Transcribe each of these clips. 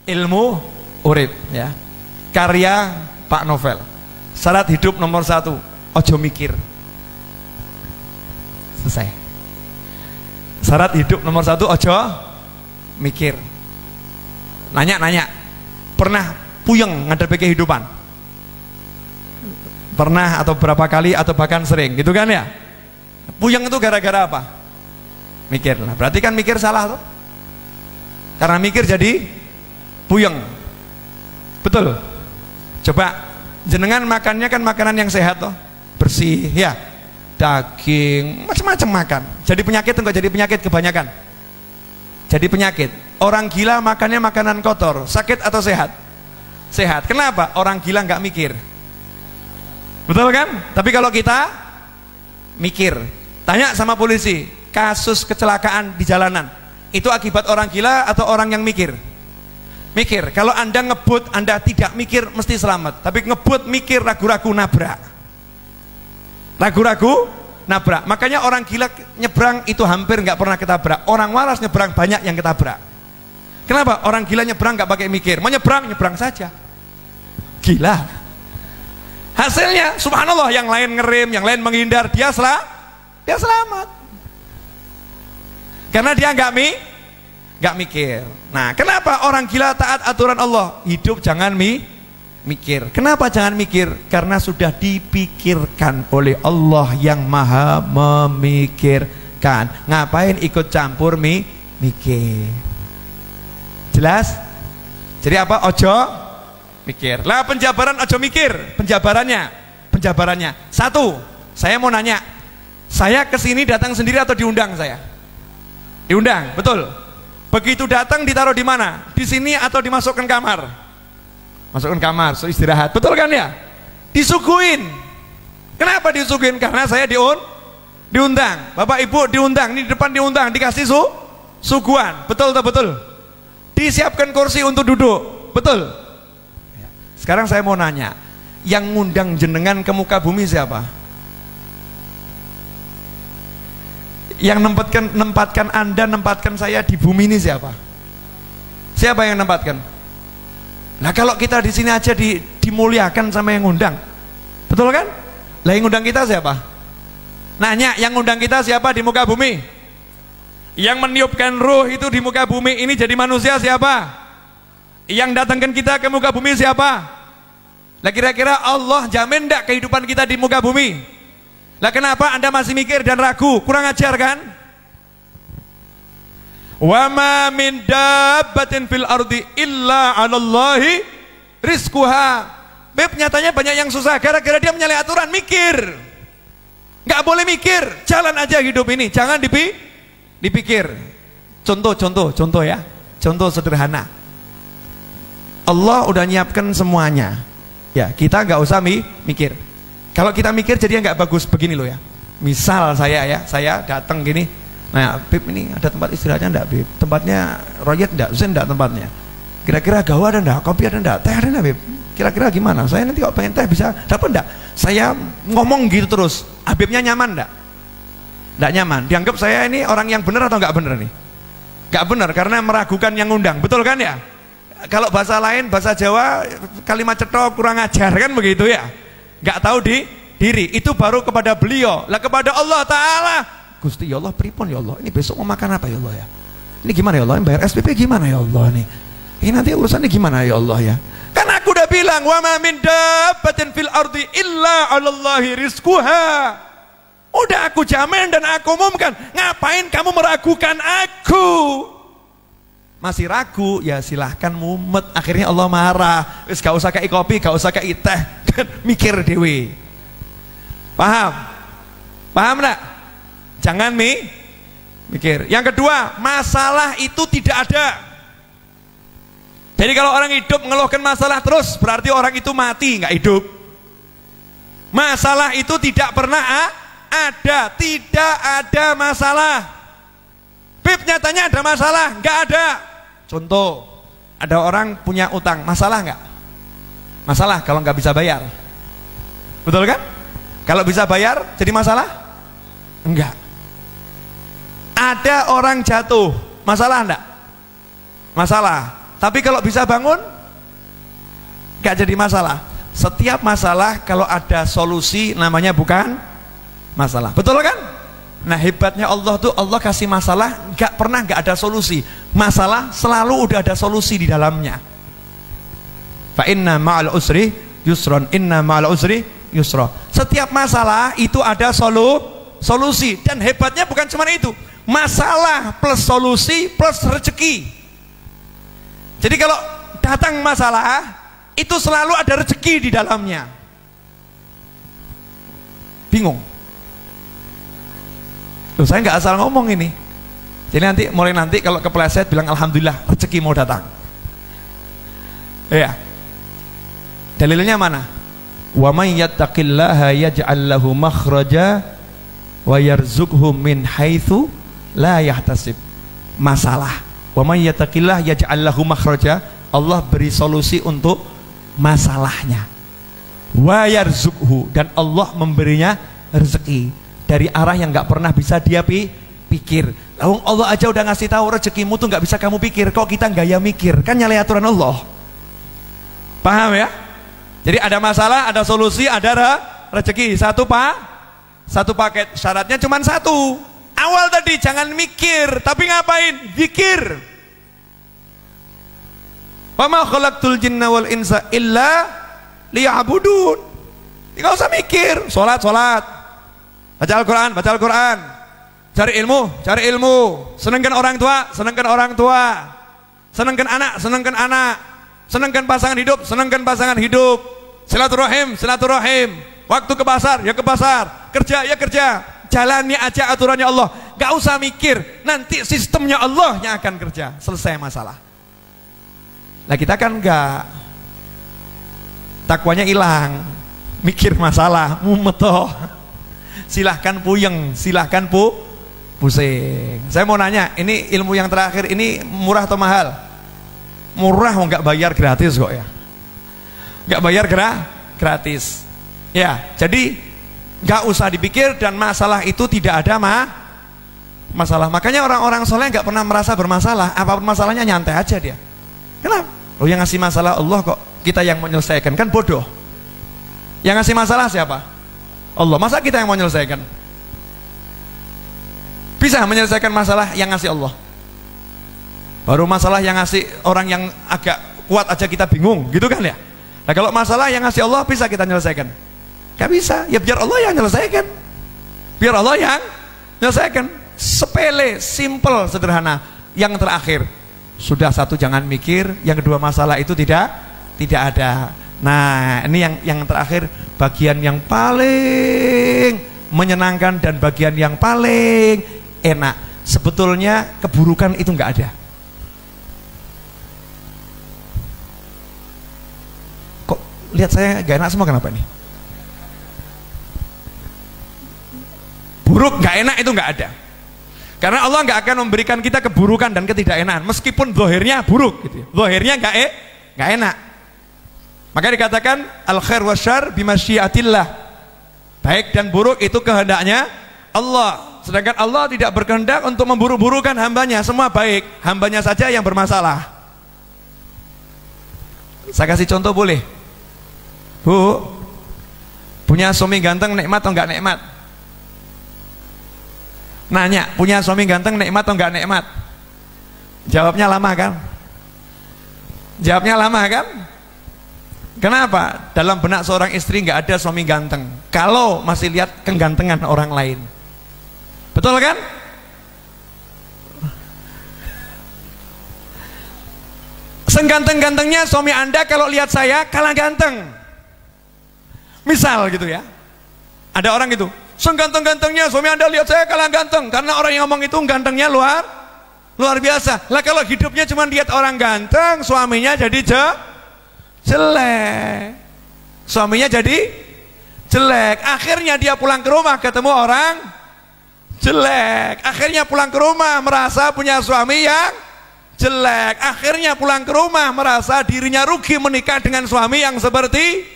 Ilmu urip ya. Karya Pak Novel. Syarat hidup nomor 1, ojo mikir. Selesai. Syarat hidup nomor 1, ojo mikir. Nanya, pernah puyeng ngadepi kehidupan? Pernah atau berapa kali atau bahkan sering gitu kan ya? Puyeng itu gara-gara apa? Mikir lah. Berarti kan mikir salah tuh. Karena mikir jadi puyeng. Betul. Coba jenengan makannya kan makanan yang sehat toh, bersih ya, daging macam-macam makan. Jadi penyakit enggak jadi penyakit kebanyakan? Jadi penyakit. Orang gila makannya makanan kotor, sakit atau sehat? Sehat. Kenapa? Orang gila nggak mikir. Betul kan? Tapi kalau kita mikir, tanya sama polisi, kasus kecelakaan di jalanan itu akibat orang gila atau orang yang mikir? Mikir. Kalau Anda ngebut, Anda tidak mikir mesti selamat. Tapi ngebut mikir, ragu-ragu nabrak. Ragu-ragu nabrak. Makanya orang gila nyebrang itu hampir nggak pernah ketabrak. Orang waras nyebrang banyak yang ketabrak. Kenapa? Orang gila nyebrang nggak pakai mikir. Mau nyebrang saja. Gila. Hasilnya, subhanallah, yang lain ngerem, yang lain menghindar, dia selamat. Karena dia nggak mikir. Nah, kenapa orang gila taat aturan Allah? Hidup jangan mikir. Kenapa jangan mikir? Karena sudah dipikirkan oleh Allah yang maha memikirkan. Ngapain ikut campur mikir? Jelas? Jadi apa? Ojo mikir. Lah penjabaran ojo mikir. Penjabarannya. 1, saya mau nanya. Saya kesini datang sendiri atau diundang saya? Diundang, betul. Begitu datang ditaruh di mana? Di sini atau dimasukkan kamar? Masukkan kamar, so istirahat. Betul kan ya? Disuguhin. Kenapa disuguhin? Karena saya diundang. Bapak Ibu diundang, ini di depan diundang, dikasih suguhan. Betul atau betul? Disiapkan kursi untuk duduk. Betul. Sekarang saya mau nanya, yang ngundang jenengan ke muka bumi siapa? Yang nempatkan Anda, nempatkan saya di bumi ini siapa? Siapa yang nempatkan? Nah, kalau kita di sini aja dimuliakan sama yang ngundang, betul kan? Lah yang ngundang kita siapa? Nanya, yang ngundang kita siapa di muka bumi? Yang meniupkan ruh itu di muka bumi ini jadi manusia siapa? Yang datangkan kita ke muka bumi siapa? Lah kira-kira Allah jamin enggak kehidupan kita di muka bumi? Lah kenapa Anda masih mikir dan ragu? Kurang ajar kan? Wa ma min dabbatin fil ardi illa 'alallahi rizquha. Beb, nyatanya banyak yang susah gara-gara dia menyalahi aturan mikir. Enggak boleh mikir, jalan aja hidup ini, jangan dipikir. Contoh ya. Contoh sederhana. Allah udah nyiapkan semuanya. Ya, kita nggak usah mikir. Kalau kita mikir jadinya nggak bagus. Begini loh ya. Misal saya datang gini. Nah, Beb, ini ada tempat istirahatnya enggak, Beb? Tempatnya royet enggak? Zen enggak tempatnya? Kira-kira gawa ada enggak? Kopi ada enggak? Teh ada enggak, Beb? Kira-kira gimana? Saya nanti kalau pengen teh bisa dapat enggak? Saya ngomong gitu terus. Habibnya nyaman enggak? Enggak nyaman. Dianggap saya ini orang yang benar atau enggak benar nih? Enggak benar karena meragukan yang ngundang. Betul kan ya? Kalau bahasa lain, bahasa Jawa, kalimat cetok, kurang ajar kan begitu ya? Enggak tahu diri. Itu baru kepada beliau. Lah kepada Allah Ta'ala, Gusti ya Allah, pripun ya Allah, ini besok mau makan apa ya Allah ya, ini gimana ya Allah, ini bayar SPP gimana ya Allah nih, ini nanti urusannya gimana ya Allah ya. Kan aku udah bilang, wa ma min dabbatin fil ardi illa 'alallahi rizquha. Udah aku jamin dan aku umumkan. Ngapain kamu meragukan aku? Masih ragu, ya silahkan mumet. Akhirnya Allah marah. Wis gak usah kei kopi, gak usah kei teh. Mikir dewe. Paham enggak? Jangan mikir. Yang kedua, masalah itu tidak ada. Jadi kalau orang hidup ngeluhkan masalah terus, berarti orang itu mati, nggak hidup. Masalah itu tidak pernah ada. Tidak ada masalah. Bib, nyatanya ada masalah? Nggak ada. Contoh, ada orang punya utang, masalah nggak? Masalah kalau nggak bisa bayar. Betul kan? Kalau bisa bayar jadi masalah? Enggak. Ada orang jatuh, masalah enggak? Masalah. Tapi kalau bisa bangun, gak jadi masalah. Setiap masalah kalau ada solusi namanya bukan masalah. Betul kan? Nah hebatnya Allah tuh, Allah kasih masalah gak pernah gak ada solusi. Masalah selalu udah ada solusi di dalamnya. Fa inna ma'al usri yusron, inna ma'al usri yusra. Setiap masalah itu ada solusi. Dan hebatnya bukan cuma itu, masalah plus solusi plus rezeki. Jadi kalau datang masalah itu selalu ada rezeki di dalamnya. Bingung. Loh, saya nggak asal ngomong ini. Jadi mulai nanti kalau kepleset bilang alhamdulillah rezeki mau datang. Ya. Dalilnya mana? Wa may yattaqillaha yaj'al lahu makhraja wa yarzuqhu min haitsu la yahtasib. Masalah. Wa may yattaqillaha yaj'al lahu makhraja, Allah beri solusi untuk masalahnya. Wa yarzuqhu, dan Allah memberinya rezeki dari arah yang nggak pernah bisa dia pikir. Lalu Allah aja udah ngasih tahu rezekimu tuh nggak bisa kamu pikir, kok kita gaya mikir? Kan nyalahi aturan Allah. Paham ya? Jadi ada masalah, ada solusi, ada rezeki. Satu paket. Syaratnya cuma satu. Awal tadi jangan mikir, tapi ngapain? Zikir. Wa ma khalaqtul jinna wal insa illa liya'budun. Enggak usah mikir, salat. Baca Al-Qur'an. Cari ilmu. Senangkan orang tua. Senangkan anak. Senangkan pasangan hidup. Silaturahim. Waktu ke pasar, ya ke pasar. Kerja. Jalani aja aturannya Allah. Gak usah mikir, nanti sistemnya Allah yang akan kerja. Selesai masalah. Nah kita kan enggak. Takwanya hilang. Mikir masalah, mumetoh. Silahkan puyeng, silahkan pusing. Saya mau nanya, ini ilmu yang terakhir ini murah atau mahal? Murah, nggak bayar gratis kok ya. Nggak bayar gratis. Ya, jadi nggak usah dipikir dan masalah itu tidak ada masalah. Makanya orang-orang soleh nggak pernah merasa bermasalah. Apapun masalahnya nyantai aja dia. Kenapa? Oh yang ngasih masalah Allah kok, kita yang menyelesaikan, kan bodoh. Yang ngasih masalah siapa? Allah. Masa kita yang mau menyelesaikan? Bisa menyelesaikan masalah yang ngasih Allah. Baru masalah yang ngasih orang yang agak kuat aja kita bingung, gitu kan ya? Nah kalau masalah yang ngasih Allah bisa kita menyelesaikan? Gak bisa, ya biar Allah yang menyelesaikan. Biar Allah yang menyelesaikan. Sepele, simple, sederhana. Yang terakhir, sudah satu jangan mikir, yang kedua masalah itu tidak ada. Nah ini yang terakhir, bagian yang paling menyenangkan dan bagian yang paling enak. Sebetulnya keburukan itu nggak ada. Kok lihat saya gak enak semua, kenapa ini? Buruk nggak enak itu nggak ada. Karena Allah nggak akan memberikan kita keburukan dan ketidakenakan meskipun zahirnya buruk gitu. Zahirnya nggak enak. Maka dikatakan al khair wasyarr bimasyiatillah. Baik dan buruk itu kehendaknya Allah. Sedangkan Allah tidak berkehendak untuk memburuk-burukan hambanya. Semua baik, hambanya saja yang bermasalah. Saya kasih contoh boleh? Bu, punya suami ganteng nikmat atau enggak nikmat? Nanya, punya suami ganteng nikmat atau enggak nikmat? Jawabnya lama kan? Kenapa? Dalam benak seorang istri nggak ada suami ganteng kalau masih lihat kegantengan orang lain. Betul kan? Seganteng-gantengnya suami Anda kalau lihat saya kalah ganteng. Misal gitu ya. Ada orang gitu, seganteng-gantengnya suami Anda lihat saya kalah ganteng, karena orang yang ngomong itu gantengnya luar biasa. Lah kalau hidupnya cuma lihat orang ganteng, suaminya jadi jelek. Suaminya jadi jelek. Akhirnya dia pulang ke rumah ketemu orang jelek. Akhirnya pulang ke rumah merasa punya suami yang jelek. Akhirnya pulang ke rumah merasa dirinya rugi menikah dengan suami yang seperti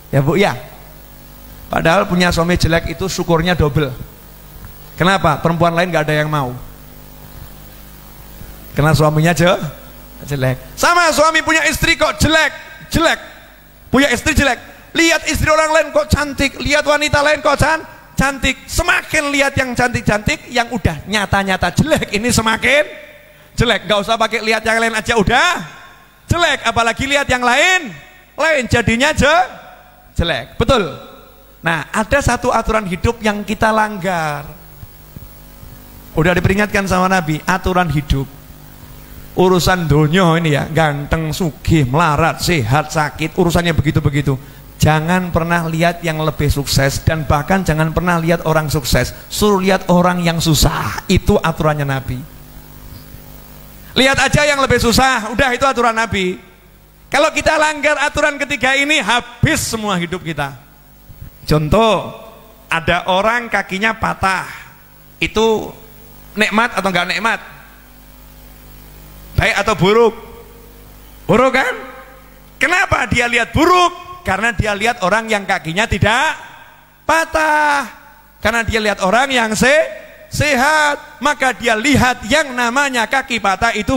ya Bu ya. Padahal punya suami jelek itu syukurnya double. Kenapa? Perempuan lain gak ada yang mau. Karena suaminya jelek. Sama suami punya istri kok jelek. Punya istri jelek. Lihat istri orang lain kok cantik, lihat wanita lain kok cantik. Semakin lihat yang cantik-cantik, yang udah nyata-nyata jelek, ini semakin jelek. Gak usah pakai lihat yang lain aja udah jelek, apalagi lihat yang lain jadinya jelek. Betul. Nah, ada satu aturan hidup yang kita langgar. Udah diperingatkan sama Nabi, aturan hidup. Urusan dunia ini ya, ganteng, sugih, melarat, sehat, sakit, urusannya begitu-begitu. Jangan pernah lihat yang lebih sukses, dan bahkan jangan pernah lihat orang sukses, suruh lihat orang yang susah. Itu aturannya Nabi. Lihat aja yang lebih susah, udah itu aturan Nabi. Kalau kita langgar aturan ketiga ini, habis semua hidup kita. Contoh, ada orang kakinya patah, itu nikmat atau enggak nikmat? Baik atau buruk? Buruk kan? Kenapa dia lihat buruk? Karena dia lihat orang yang kakinya tidak patah. Karena dia lihat orang yang sehat, maka dia lihat yang namanya kaki patah itu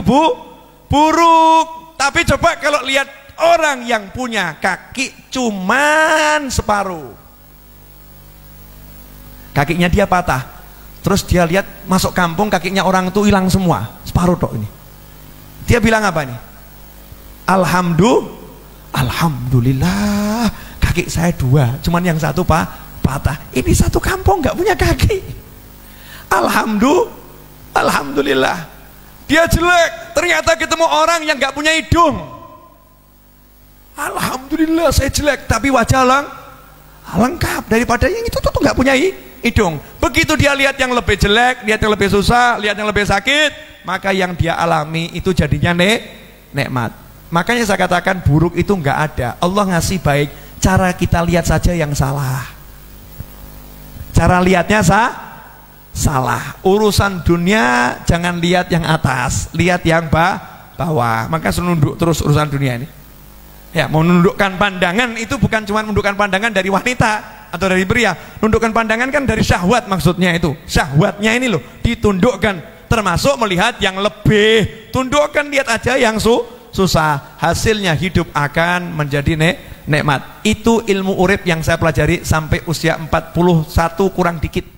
buruk. Tapi coba kalau lihat orang yang punya kaki cuman separuh, kakinya dia patah, terus dia lihat masuk kampung kakinya orang itu hilang semua, separuh tok ini. Dia bilang apa nih? Alhamdulillah, kaki saya dua, cuman yang satu patah. Ini satu kampung nggak punya kaki. Alhamdulillah. Dia jelek, ternyata ketemu orang yang nggak punya hidung. Alhamdulillah saya jelek, tapi wajah lengkap daripada yang itu tuh nggak punya hidung. Begitu dia lihat yang lebih jelek, lihat yang lebih susah, lihat yang lebih sakit, maka yang dia alami itu jadinya nikmat. Makanya saya katakan buruk itu nggak ada. Allah ngasih baik, cara kita lihat saja yang salah. Cara lihatnya salah. Urusan dunia jangan lihat yang atas, lihat yang bawah. Maka senunduk terus urusan dunia ini. Ya, mau menundukkan pandangan itu bukan cuma menundukkan pandangan dari wanita atau dari pria. Menundukkan pandangan kan dari syahwat, maksudnya itu. Syahwatnya ini loh ditundukkan, termasuk melihat yang lebih. Tundukkan, lihat aja yang susah. Hasilnya hidup akan menjadi nikmat. Itu ilmu urip yang saya pelajari sampai usia 41 kurang dikit.